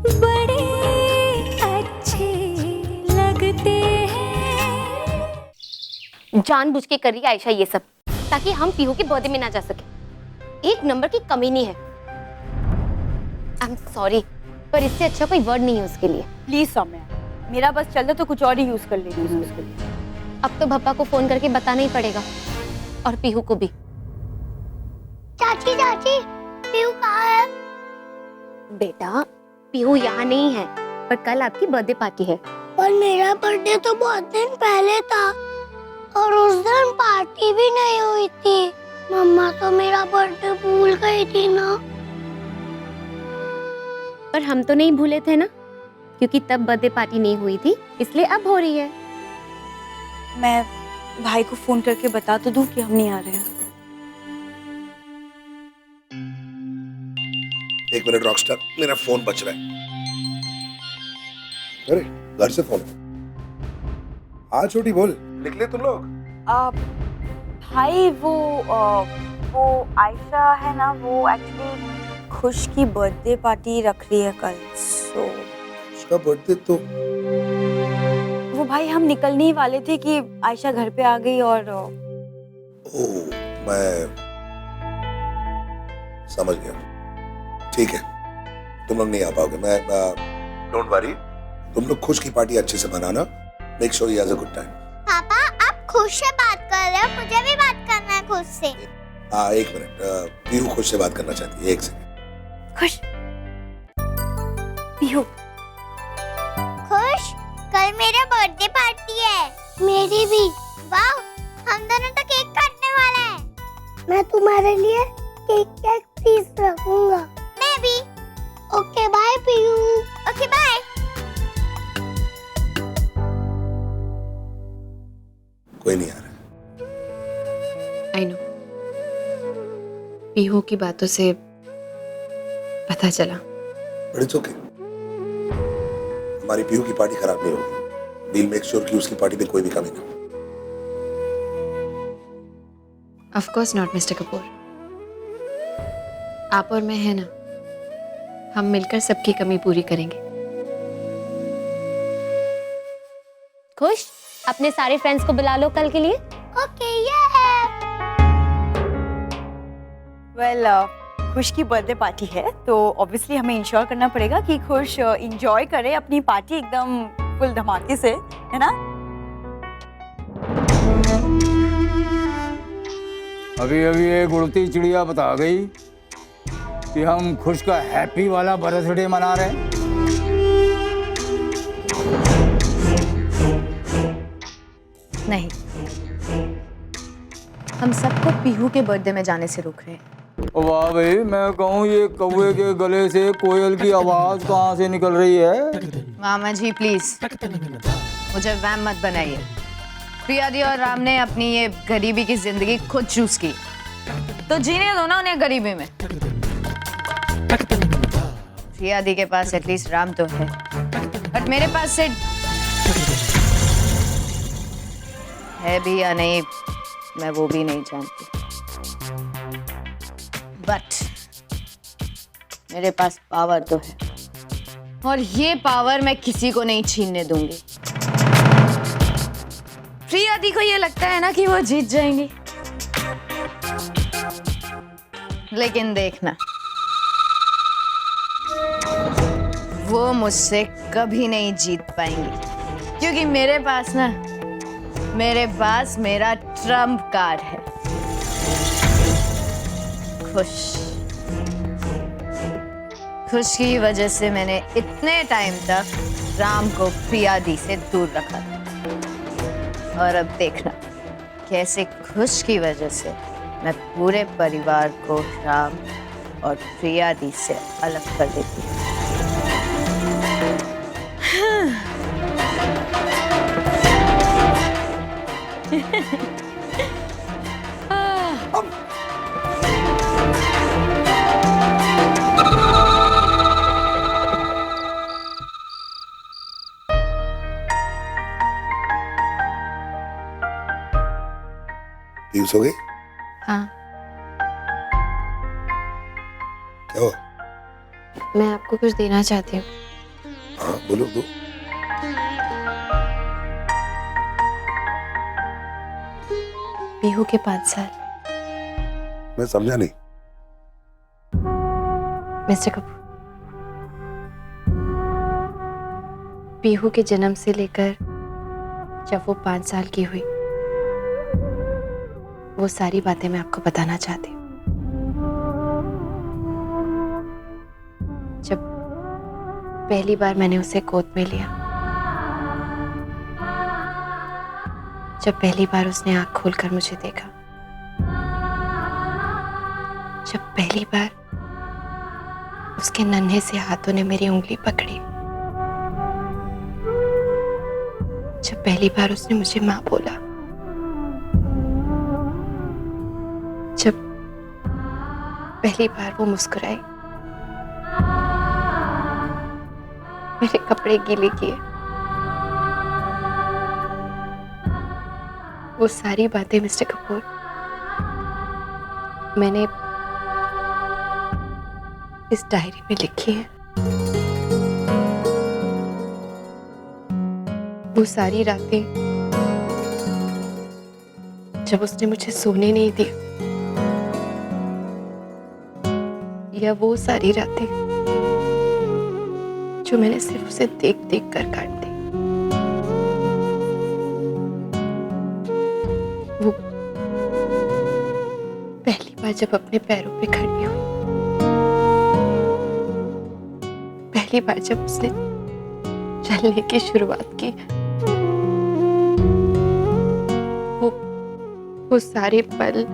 बड़े अच्छे लगते हैं। जानबूझ के कर रही है आयशा ये सब ताकि हम पीहू के बर्थडे में ना जा सके। एक नंबर की कमीनी है। आई एम सॉरी, पर इससे अच्छा कोई वर्ड नहीं है उसके लिए। प्लीज सौम्या, मेरा बस चल रहा तो कुछ और ही यूज कर लेगी उसके लिए। अब तो भप्पा को फोन करके बताना ही पड़ेगा और पीहू को भी। चाची चाची, पीहू कहाँ है? बेटा पीहू यहाँ नहीं है, पर कल आपकी बर्थडे पार्टी है। पर मेरा बर्थडे तो बहुत दिन पहले था और उस दिन पार्टी भी नहीं हुई थी। मम्मा तो मेरा बर्थडे भूल गई थी ना। पर हम तो नहीं भूले थे ना, क्योंकि तब बर्थडे पार्टी नहीं हुई थी, इसलिए अब हो रही है। मैं भाई को फोन करके बता तो दूं कि हम नहीं आ रहे हैं। एक मिनट रॉकस्टार, मेरा फोन बज रहा है। अरे घर से फोन। हाँ छोटी बोल, निकले तुम लोग? भाई वो आयशा है ना, वो एक्चुअली खुश की बर्थडे पार्टी रख रही है कल। सो उसका बर्थडे तो वो भाई हम निकलने ही वाले थे कि आयशा घर पे आ गई और ओह, मैं समझ गया। ठीक है, तुम लोग नहीं आ पाओगे। मैं डोंट वरी, तुम लोग खुश की पार्टी अच्छे से मनाना। Make sure he has a good time. पापा आप खुश से बात कर रहे हो, मुझे भी बात करना है खुश से। हाँ एक मिनट, पीहू खुश से बात करना चाहती है, एक सेकंड। खुश पीहू। खुश, कल मेरा बर्थडे पार्टी है। मेरी भी। वाह, हम दोनों तो केक काटने वाले हैं। मैं तुम्हारे लिए केक पीस रखूंगा। मैं भी। Okay bye Pihu. Okay bye. कोई नहीं आ रहा। आई नो, पीहू की बातों से पता चला। बट इट्स ओके, हमारी पीहू की पार्टी खराब नहीं होगी। वील मेक श्योर कि उसकी पार्टी में कोई भी कमी ना हो। Of course not mister Kapoor. आप और मैं है ना, हम मिलकर सबकी कमी पूरी करेंगे। खुश, अपने सारे फ्रेंड्स को बुला लो कल के लिए। ओके वेल खुश की बर्थडे पार्टी है तो ऑब्वियसली हमें इंश्योर करना पड़ेगा कि खुश इंजॉय करे अपनी पार्टी एकदम फुल धमाके से, है ना? अभी अभी एक उड़ती चिड़िया बता गई कि हम खुश का हैप्पी वाला बर्थडे मना रहे हैं। नहीं, हम सबको पीहू के बर्थडे में जाने से रोक रहे हैं। वाह भाई, मैं कहूँ ये कौवे के गले से कोयल की आवाज कहाँ से निकल रही है? मामा जी प्लीज मुझे वैम मत बनाइए। प्रिया दी और राम ने अपनी ये गरीबी की जिंदगी खुद चूज की, तो जीने दो ना उन्हें गरीबी में। प्रिया दी के पास एटलीस्ट राम तो है, बट मेरे पास से है भी या नहीं मैं वो भी नहीं जानती, बट मेरे पास पावर तो है और ये पावर मैं किसी को नहीं छीनने दूंगी। प्रिया दी को ये लगता है ना कि वो जीत जाएंगी, लेकिन देखना वो मुझसे कभी नहीं जीत पाएंगी, क्योंकि मेरे पास मेरा ट्रम्प कार्ड है, खुश की वजह से मैंने इतने टाइम तक राम को प्रिया दी से दूर रखा था, और अब देखना कैसे खुश की वजह से मैं पूरे परिवार को राम और प्रिया दी से अलग कर देती हूँ। पीयूष हो गई? हाँ, क्या हुआ? मैं आपको कुछ देना चाहती हूँ। हाँ बोलो दो। पीहू के 5 साल। मैं समझा नहीं। मिस्टर कपूर, पीहू के जन्म से लेकर जब वो 5 साल की हुई, वो सारी बातें मैं आपको बताना चाहती हूँ। जब पहली बार मैंने उसे गोद में लिया, जब पहली बार उसने आंख खोलकर मुझे देखा, जब पहली बार उसके नन्हे से हाथों ने मेरी उंगली पकड़ी, जब पहली बार उसने मुझे मां बोला, जब पहली बार वो मुस्कुराई, मेरे कपड़े गीले किए, वो सारी बातें मिस्टर कपूर मैंने इस डायरी में लिखी है। वो सारी रातें जब उसने मुझे सोने नहीं दिया, या वो सारी रातें जो मैंने सिर्फ उसे देख देख कर काट दी। वो पहली बार जब अपने पैरों पे खड़ी हुई, पहली बार जब उसने चलने की शुरुआत की, वो सारे पल,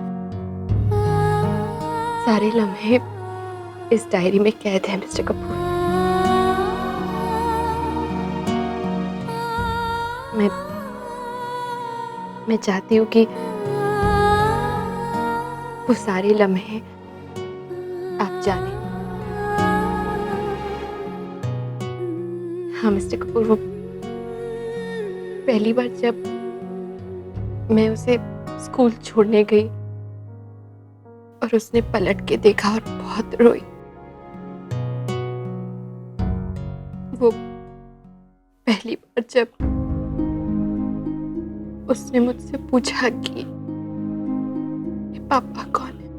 सारे लम्हे इस डायरी में कैद है मिस्टर कपूर। मैं चाहती हूँ कि वो सारे लम्हे आप जाने। हाँ मिस्टर कपूर, वो पहली बार जब मैं उसे स्कूल छोड़ने गई और उसने पलट के देखा और बहुत रोई, वो पहली बार जब उसने मुझसे पूछा कि पापा कौन है,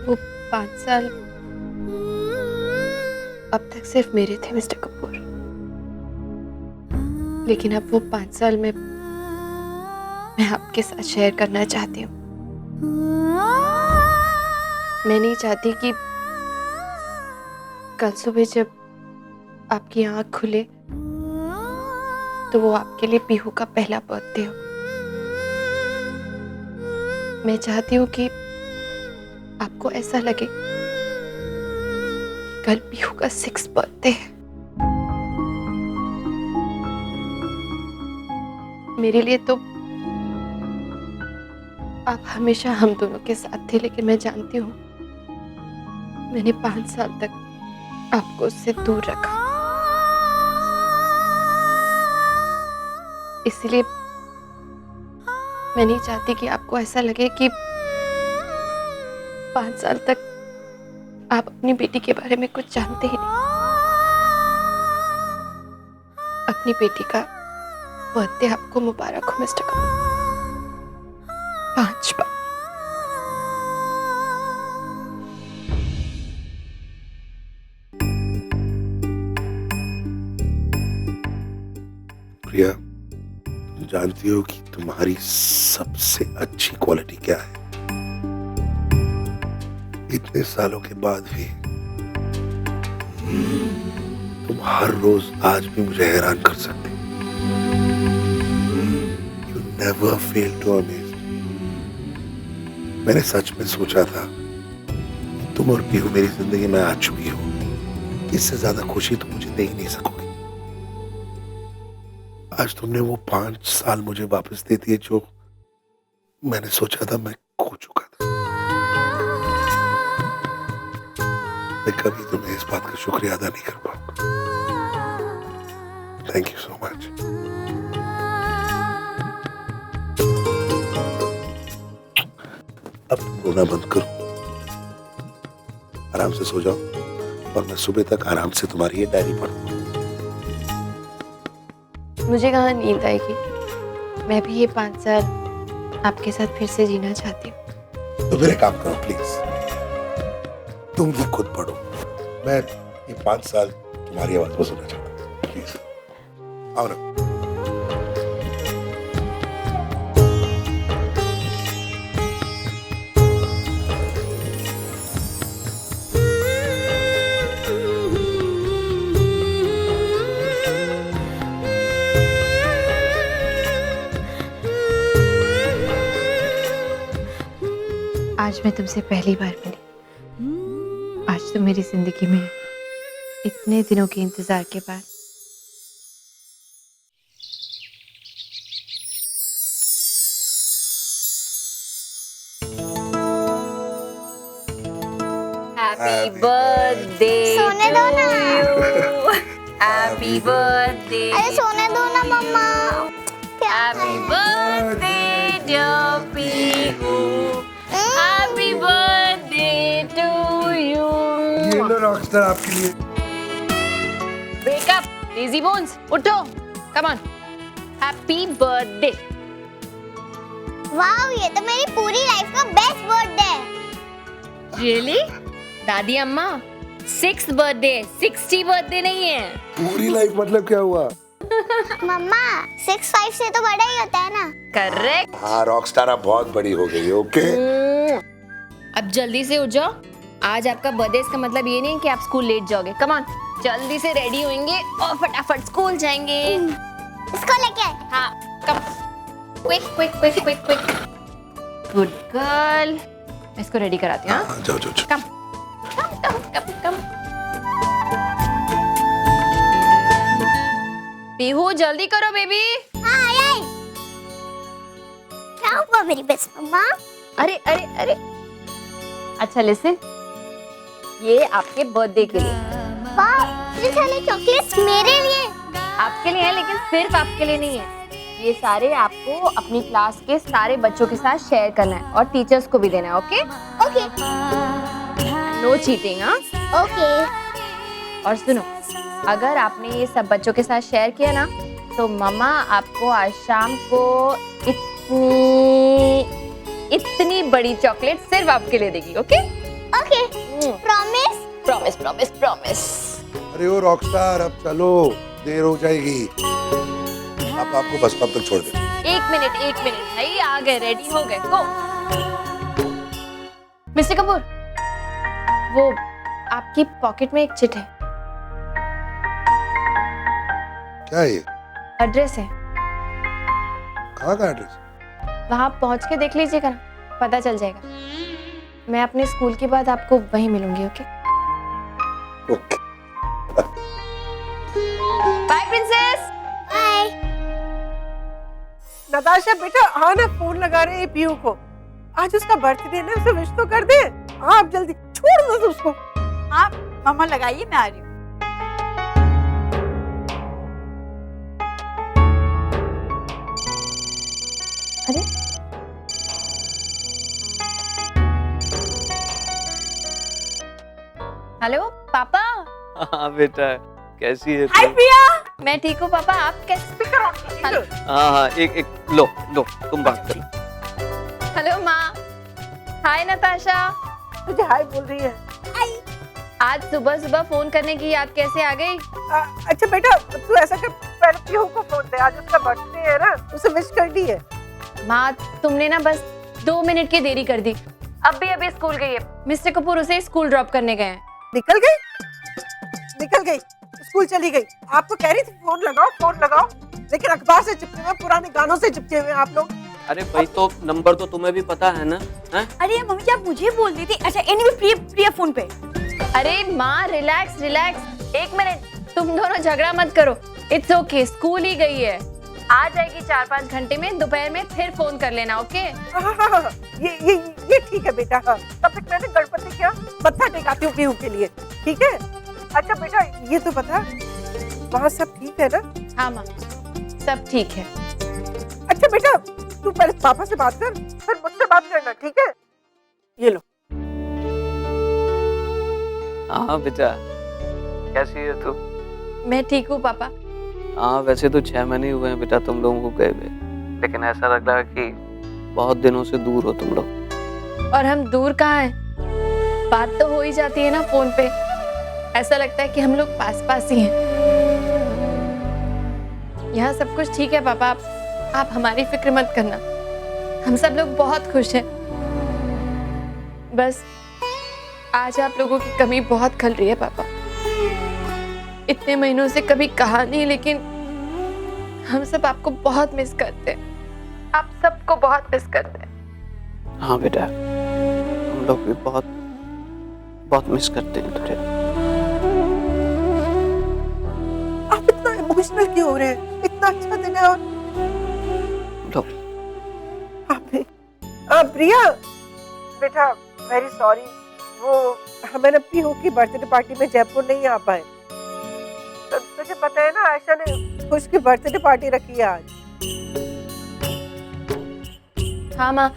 वो 5 साल अब तक सिर्फ मेरे थे मिस्टर कपूर, लेकिन अब वो 5 साल में मैं आपके साथ शेयर करना चाहती हूँ। मैं नहीं चाहती कि कल सुबह जब आपकी आंख खुले तो वो आपके लिए पीहू का पहला बर्थडे हो। मैं चाहती हूँ कि आपको ऐसा लगे कि कल पीहू का 6th बर्थडे है। मेरे लिए तो आप हमेशा हम दोनों के साथ थे, लेकिन मैं जानती हूँ मैंने 5 साल तक आपको उससे दूर रखा। इसलिए मैं नहीं चाहती कि आपको ऐसा लगे कि 5 साल तक आप अपनी बेटी के बारे में कुछ जानते ही नहीं। अपनी बेटी का बर्थडे आपको मुबारक हो मिस्टर कपूर। 5 बार। प्रिया, तुम जानती हो कि तुम्हारी सबसे अच्छी क्वालिटी क्या है? इतने सालों के बाद भी तुम हर रोज आज भी मुझे हैरान कर सकते। You never fail to amaze me. मैंने सच में सोचा था कि तुम और पीहू मेरी जिंदगी में आ चुकी हो, इससे ज्यादा खुशी तुम मुझे दे ही नहीं सकोगे। आज तुमने वो 5 साल मुझे वापस दे दिए जो मैंने सोचा था मैं खो चुका था। मैं कभी तुम्हें इस बात का शुक्रिया अदा नहीं कर पाऊंगा। Thank you so much. अब तुम रोना बंद करो, आराम से सो जाओ और मैं सुबह तक आराम से तुम्हारी ये डायरी पढ़ूंगा। मुझे कहाँ नींद आएगी। मैं भी ये 5 साल आपके साथ फिर से जीना चाहती हूँ। तो मेरे काम करो प्लीज, तुम भी खुद पढ़ो, मैं ये 5 साल तुम्हारी आवाज में सुनना चाहता हूँ, प्लीज आओ ना। आज मैं तुमसे पहली बार मिली। आज तो मेरी जिंदगी में इतने दिनों के इंतजार के बाद हैप्पी बर्थडे सोने दो ना। हैप्पी बर्थडे अरे सोने दो ना mama. Happy birthday dear Pihu, happy birthday to you. ये लो रॉकस्टार आपके लिए। वेक अप लेजी बोन्स, उठो, come on. Happy birthday. Wow, ये तो मेरी पूरी लाइफ का बेस्ट बर्थडे है। रियली? दादी अम्मा 6th बर्थडे, 60 बर्थडे नहीं है। पूरी लाइफ मतलब क्या हुआ? मम्मा 6'5" से तो बड़ा ही होता है ना। करेक्ट। हाँ रॉकस्टार आप बहुत बड़ी हो गई, ओके। अब जल्दी से उठ जाओ। आज आपका बर्थडे, इसका मतलब ये नहीं कि आप स्कूल लेट जाओगे। कम ऑन, जल्दी से रेडी होंगे और फटाफट स्कूल जाएंगे। इसको लेके आए। हाँ, come, quick quick quick quick quick. Good girl. मैं इसको रेडी कराती हूँ। हाँ, जाओ जाओ जाओ। कम कम कम कम कम। पीहू जल्दी करो बेबी। हाँ आई। क्या हुआ मेरी बेस्ट मम्मा? अरे अरे अरे, अच्छा लिसन, ये आपके बर्थडे के लिए। वाह, ये सारे चॉकलेट्स मेरे लिए। आपके लिए है, लेकिन सिर्फ आपके लिए नहीं है। ये सारे आपको अपनी क्लास के सारे बच्चों के साथ शेयर करना है और टीचर्स को भी देना है, ओके? ओके नो चीटिंग, हाँ? ओके। और सुनो, अगर आपने ये सब बच्चों के साथ शेयर किया ना, तो मम्मा आपको आज शाम को इतनी बड़ी चॉकलेट सिर्फ आपके लिए देगी, okay? Okay promise. Promise promise promise. अरे ओ रॉकस्टार अब चलो, देर हो जाएगी। अब आपको बस स्टॉप तक छोड़ दे। एक मिनट भाई, आ गए, रेडी हो गए, गो। मिस्टर कपूर, वो आपकी पॉकेट में एक चिट है। क्या है ये? एड्रेस है, कहाँ का एड्रेस? वहां पहुंच के देख लीजिएगा ना, पता चल जाएगा। मैं अपने स्कूल के बाद आपको वहीं मिलूंगी, okay? Okay. Bye princess. Bye. Natasha बेटा, हाँ ना, फोन लगा रहे हैं पीयू को। आज उसका बर्थडे ना, उसे विश तो कर दे। हाँ आप जल्दी, छोड़ दो उसको। हाँ मम्मा लगाइए, मैं आ रही हूँ। अरे हेलो पापा। हाँ बेटा, कैसी है हाय तू? प्रिया। मैं ठीक हूँ पापा, आप कैसे? हेलो हाँ हाँ, एक लो लो, तुम बात कर लो। हेलो माँ। हाय नताशा। तुझे हाय बोल रही है। आज सुबह सुबह फोन करने की याद कैसे आ गई? अच्छा बेटा, तू ऐसा कर, पहले पीयू को फोन दे, आज उसका बर्थडे है ना, उसे विश कर दी है। माँ तुमने ना बस 2 मिनट की देरी कर दी। अभी स्कूल गई है, मिस्टर कपूर उसे स्कूल ड्रॉप करने गए हैं। निकल गई, स्कूल चली गई। आपको कह रही थी फोन लगाओ, लेकिन अखबार से चिपके हुए, पुराने गानों से चिपके हुए आप लोग। अरे भाई, तो नंबर तो तुम्हें भी पता है ना? है? अरे मम्मी जी आप मुझे बोल दी थी। अच्छा एनीवे प्रिया फोन पे। अरे माँ रिलैक्स, 1 मिनट, तुम दोनों झगड़ा मत करो। इट्स ओके, स्कूल ही गई है, आ जाएगी 4-5 घंटे में। दोपहर में फिर फोन कर लेना, ओके? हाँ, ये ठीक है बेटा। हाँ, तब तक मैंने गणपति क्या मत्था टेकाती हूँ पीयू के लिए, ठीक है? अच्छा बेटा, ये तो बता, वहाँ सब ठीक है ना? हाँ माँ, सब ठीक है। अच्छा बेटा, तू पहले पापा से बात कर, फिर मुझसे बात करना, ठीक है? ये लो। हाँ बेटा, कैसी है तू? मैं ठीक हूँ पापा। हाँ वैसे तो 6 महीने हुए हैं बेटा तुम लोगों को गए हुए, लेकिन ऐसा लग रहा है कि बहुत दिनों से दूर हो तुम लोग। और हम दूर कहाँ हैं? बात तो हो ही जाती है ना फोन पे। ऐसा लगता है कि हम लोग पास पास ही हैं। यहाँ सब कुछ ठीक है पापा, आप हमारी फिक्र मत करना। हम सब लोग बहुत खुश हैं। बस आज आप लोगों की कमी बहुत खल रही है पापा। इतने महीनों से कभी कहा नहीं, लेकिन हम सब आपको बहुत मिस करते हैं। आप सबको बहुत मिस करते हैं। हाँ बेटा, हम लोग भी बहुत बहुत मिस करते हैं तुझे। आप इतना इमोशनल क्यों हो रहे हैं? इतना अच्छा दिन है और लो। आप भी। प्रिया बेटा, वेरी सॉरी, वो हमें ना पीहू की बर्थडे पार्टी में जयपुर नहीं आ पाए। तो तुझे पता है ना, आयशा ने खुश की बर्थडे पार्टी रखी है आज। हाँ माँ,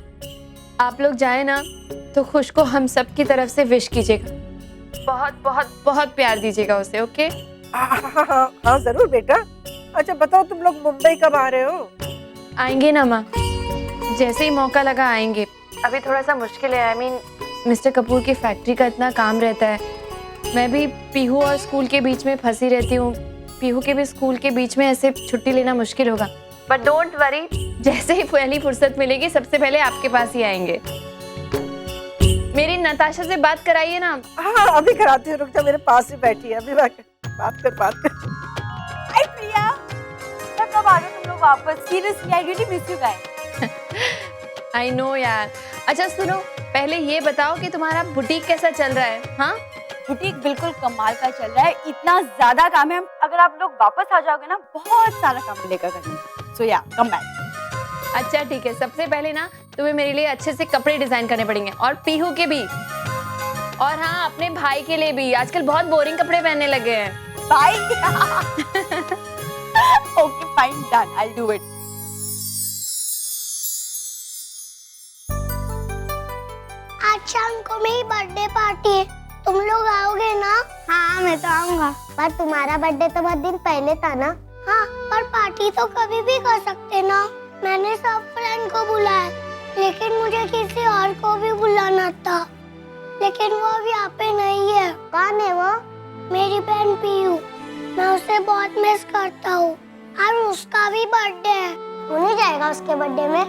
आप लोग जाए ना तो खुश को हम सब की तरफ से विश कीजिएगा। बहुत बहुत बहुत प्यार दीजिएगा उसे, ओके? हाँ जरूर बेटा। अच्छा बताओ, तुम लोग मुंबई कब आ रहे हो? आएंगे ना माँ, जैसे ही मौका लगा आएंगे। अभी थोड़ा सा मुश्किल है, आई मीन मिस्टर कपूर की फैक्ट्री का इतना काम रहता है। मैं भी पीहू और स्कूल के बीच में फंसी रहती हूँ। पीहू के भी स्कूल के बीच में ऐसे छुट्टी लेना मुश्किल होगा। बट डोंट वरी, जैसे ही पहली फुर्सत मिलेगी सबसे पहले आपके पास ही आएंगे। मेरी नताशा से बात कराइए ना। हाँ अभी कराती हूँ, रुक जा, मेरे पास ही बैठी है। अभी बात कर। हाय प्रिया, कब आ रहे हो तुम लोग वापस? Seriously I really miss you guys. I know यार। अच्छा सुनो, पहले ये बताओ कि तुम्हारा बुटीक कैसा चल रहा है? हाँ, बुटीक बिल्कुल कमाल का चल रहा है। इतना ज्यादा काम है, अगर आप लोग वापस आ जाओगे ना बहुत सारा काम मिलेगा करने। सो या कम बैक। अच्छा ठीक है। सबसे पहले ना तुम्हें मेरे लिए अच्छे से कपड़े डिजाइन करने पड़ेंगे, और पीहू के भी, और हाँ अपने भाई के लिए भी। आजकल बहुत बोरिंग कपड़े पहनने लगे हैं। भाई okay fine, done, I do it. आज शाम को मेरी बर्थडे पार्टी है, तुम लोग आओगे ना? हाँ मैं तो आऊंगा। पर तुम्हारा बर्थडे तो बहुत दिन पहले था ना? हाँ पर पार्टी तो कभी भी कर सकते ना। मैंने सब फ्रेंड को बुलाया, लेकिन मुझे किसी और को भी बुलाना था, लेकिन वो अभी यहाँ पे नहीं है। कौन है वो? मेरी बहन पीयू। मैं उसे बहुत मिस करता हूँ। और उसका भी बर्थडे है। वो नहीं जाएगा उसके बर्थडे में?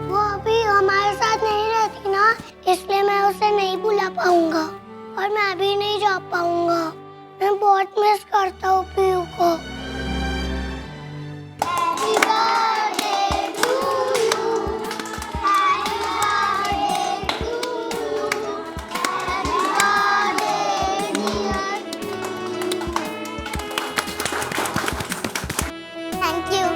वो अभी हमारे साथ नहीं रहती ना, इसलिए मैं उसे नहीं बुला पाऊंगा, और मैं भी नहीं जा पाऊंगा। मैं बहुत मिस करता हूँ पीयू को। Happy birthday to you. Happy birthday to you. Happy birthday dear. Thank you.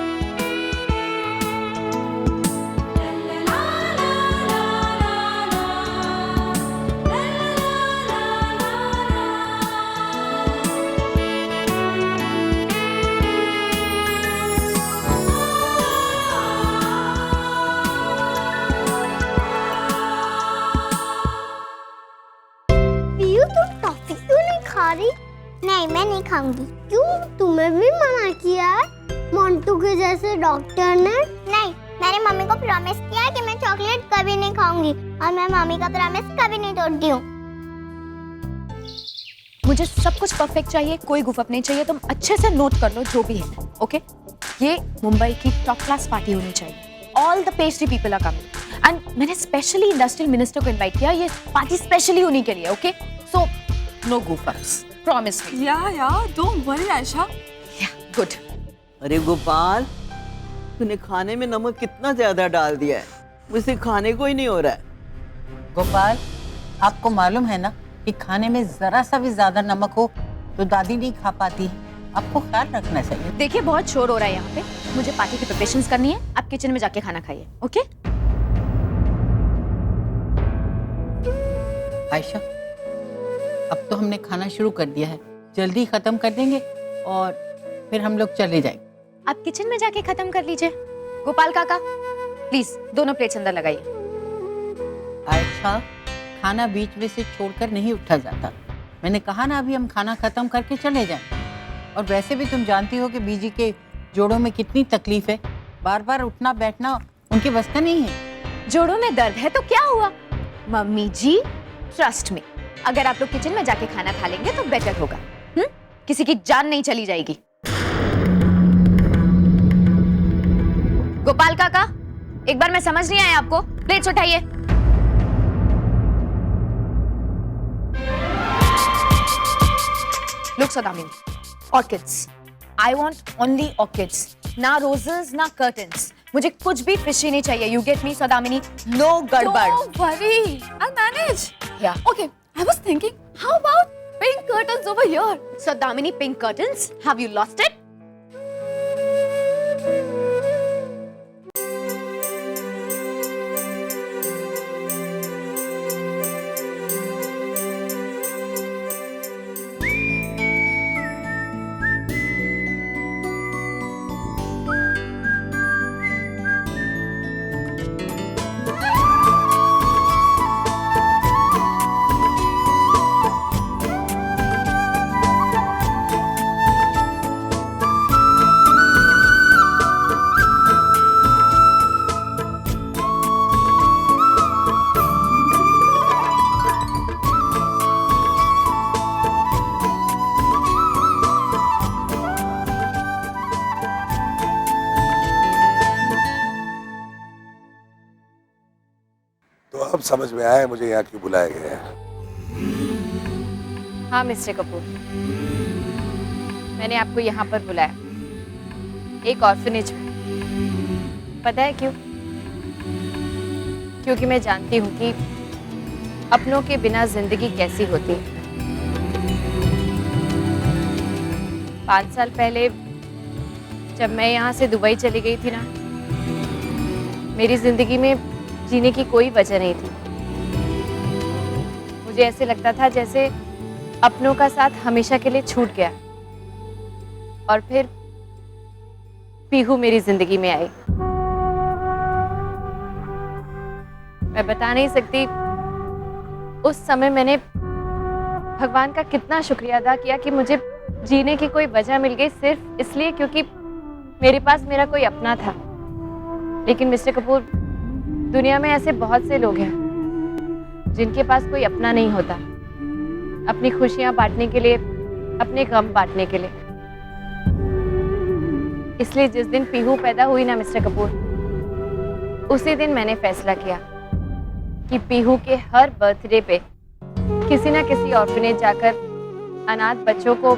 Piyu तुम टॉफी क्यों नहीं खा रही? नहीं मैं नहीं खाऊंगी। क्यों? तुम्हें भी मना किया है मोंटू के जैसे डॉक्टर ने? नहीं, मैंने मम्मी को प्रॉमिस किया है कि मैं चॉकलेट कभी नहीं खाऊंगी, और मैं मम्मी का प्रॉमिस कभी नहीं तोड़ती हूँ। मुझे सब कुछ परफेक्ट चाहिए, कोई गुफअप नहीं चाहिए। तुम अच्छे से नोट कर लो जो भी है, ओके? ये मुंबई की टॉप क्लास पार्टी होनी चाहिए। All the pastry people are coming, and मैंने स्पेशली इंडस्ट्रियल मिनिस्टर को इनवाइट किया ये पार्टी स्पेशली उन्हीं के लिए, okay? So no goof ups, promise me. Yeah don't worry Ayesha. Good. अरे गोपाल, तूने खाने में नमक कितना ज्यादा डाल दिया है, मुझसे खाने को ही नहीं हो रहा है। गोपाल, आपको मालूम है ना कि खाने में जरा सा भी ज्यादा नमक हो तो दादी नहीं खा पाती है। आपको ख्याल रखना चाहिए। देखिए बहुत शोर हो रहा है यहाँ पे, मुझे पार्टी की प्रिपरेशंस करनी है। आप किचन में जाके खाना खाइए, ओके? आयशा, अब तो हमने खाना शुरू कर दिया है, जल्दी खत्म कर देंगे और फिर हम लोग चले जाएंगे। आप किचन में जाके खत्म कर लीजिए। गोपाल काका, प्लीज दोनों प्लेट्स अंदर लगाइए। आयशा, खाना बीच में से छोड़कर नहीं उठा जाता। मैंने कहा ना अभी हम खाना खत्म करके चले जाएं। और वैसे भी तुम जानती हो कि बीजी के जोड़ों में कितनी तकलीफ है, बार बार उठना बैठना उनके बस का नहीं है। जोड़ों में दर्द है तो क्या हुआ? मम्मी जी ट्रस्ट में, अगर आप लोग किचन में जाके खाना खा लेंगे तो बेटर होगा। किसी की जान नहीं चली जाएगी। गोपाल काका, एक बार मैं समझ नहीं आया आपको, प्लेट्स उठाइए। Look Sadamini, orchids. I want only orchids. ना roses, ना curtains. मुझे कुछ भी fishy नहीं चाहिए. You get me, Sadamini? No गड़बड़. Don't worry, I'll manage. Yeah. Okay, I was thinking, how about pink curtains over here? Sadamini, pink curtains? Have you lost it? तो अब समझ में आया मुझे यहाँ क्यों बुलाया गया है। हाँ मिस्टर कपूर, मैंने आपको यहाँ पर बुलाया, एक ऑर्फनेज में। पता है क्यों? क्योंकि मैं जानती हूँ कि अपनों के बिना जिंदगी कैसी होती है। 5 साल पहले जब मैं यहाँ से दुबई चली गई थी ना, मेरी जिंदगी में जीने की कोई वजह नहीं थी। मुझे ऐसे लगता था जैसे अपनों का साथ हमेशा के लिए छूट गया। और फिर पीहू मेरी जिंदगी में आई। मैं बता नहीं सकती उस समय मैंने भगवान का कितना शुक्रिया अदा किया कि मुझे जीने की कोई वजह मिल गई, सिर्फ इसलिए क्योंकि मेरे पास मेरा कोई अपना था। लेकिन मिस्टर कपूर, दुनिया में ऐसे बहुत से लोग हैं जिनके पास कोई अपना नहीं होता, अपनी खुशियां बांटने के लिए, अपने गम बांटने के लिए। इसलिए जिस दिन पीहू पैदा हुई ना मिस्टर कपूर, उसी दिन मैंने फैसला किया कि पीहू के हर बर्थडे पे किसी ना किसी ऑर्फनेज जाकर अनाथ बच्चों को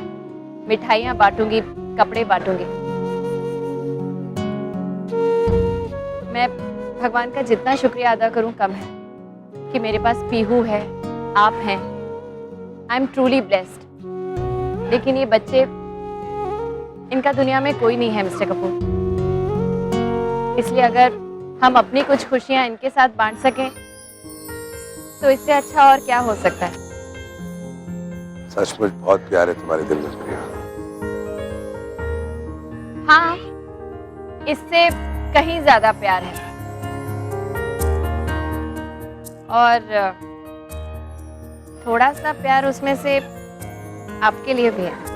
मिठाइयाँ बांटूंगी, कपड़े बांटूंगी। मैं भगवान का जितना शुक्रिया अदा करूं कम है कि मेरे पास पीहू है, आप हैं। I am truly blessed. लेकिन ये बच्चे, इनका दुनिया में कोई नहीं है मिस्टर कपूर। इसलिए अगर हम अपनी कुछ खुशियां इनके साथ बांट सकें तो इससे अच्छा और क्या हो सकता है। सचमुच बहुत प्यार है तुम्हारे दिल में प्रिया। हाँ, इससे कहीं ज्यादा प्यार है। और थोड़ा सा प्यार उसमें से आपके लिए भी है।